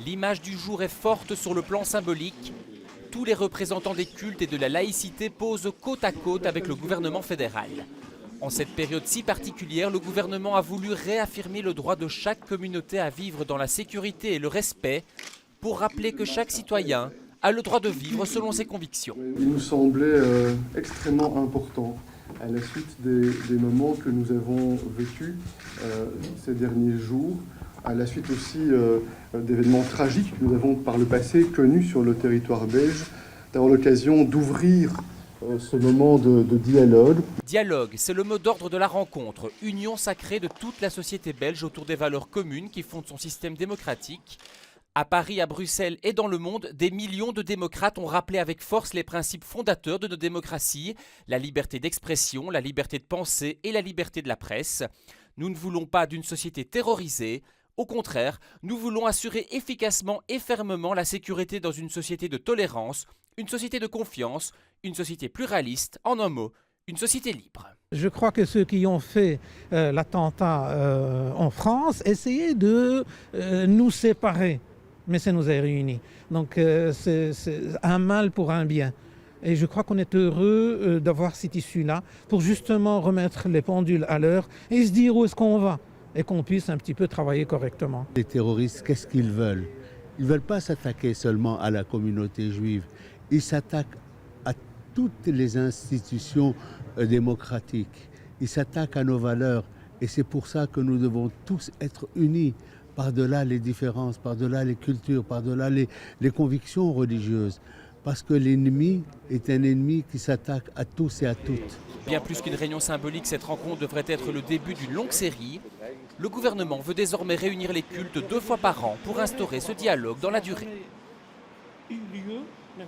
L'image du jour est forte sur le plan symbolique. Tous les représentants des cultes et de la laïcité posent côte à côte avec le gouvernement fédéral. En cette période si particulière, le gouvernement a voulu réaffirmer le droit de chaque communauté à vivre dans la sécurité et le respect, pour rappeler que chaque citoyen a le droit de vivre selon ses convictions. Il nous semblait extrêmement important, à la suite des moments que nous avons vécus ces derniers jours, à la suite aussi d'événements tragiques que nous avons par le passé connus sur le territoire belge, d'avoir l'occasion d'ouvrir ce moment de dialogue. Dialogue, c'est le mot d'ordre de la rencontre, union sacrée de toute la société belge autour des valeurs communes qui fondent son système démocratique. À Paris, à Bruxelles et dans le monde, des millions de démocrates ont rappelé avec force les principes fondateurs de nos démocraties, la liberté d'expression, la liberté de penser et la liberté de la presse. Nous ne voulons pas d'une société terrorisée. Au contraire, nous voulons assurer efficacement et fermement la sécurité dans une société de tolérance, une société de confiance, une société pluraliste, en un mot, une société libre. Je crois que ceux qui ont fait l'attentat en France essayaient de nous séparer, mais ça nous a réunis. Donc c'est un mal pour un bien. Et je crois qu'on est heureux d'avoir cette issue-là pour justement remettre les pendules à l'heure et se dire où est-ce qu'on va et qu'on puisse un petit peu travailler correctement. Les terroristes, qu'est-ce qu'ils veulent? Ils ne veulent pas s'attaquer seulement à la communauté juive. Ils s'attaquent à toutes les institutions démocratiques. Ils s'attaquent à nos valeurs. Et c'est pour ça que nous devons tous être unis par-delà les différences, par-delà les cultures, par-delà les convictions religieuses. Parce que l'ennemi est un ennemi qui s'attaque à tous et à toutes. Bien plus qu'une réunion symbolique, cette rencontre devrait être le début d'une longue série. Le gouvernement veut désormais réunir les cultes 2 fois par an pour instaurer ce dialogue dans la durée.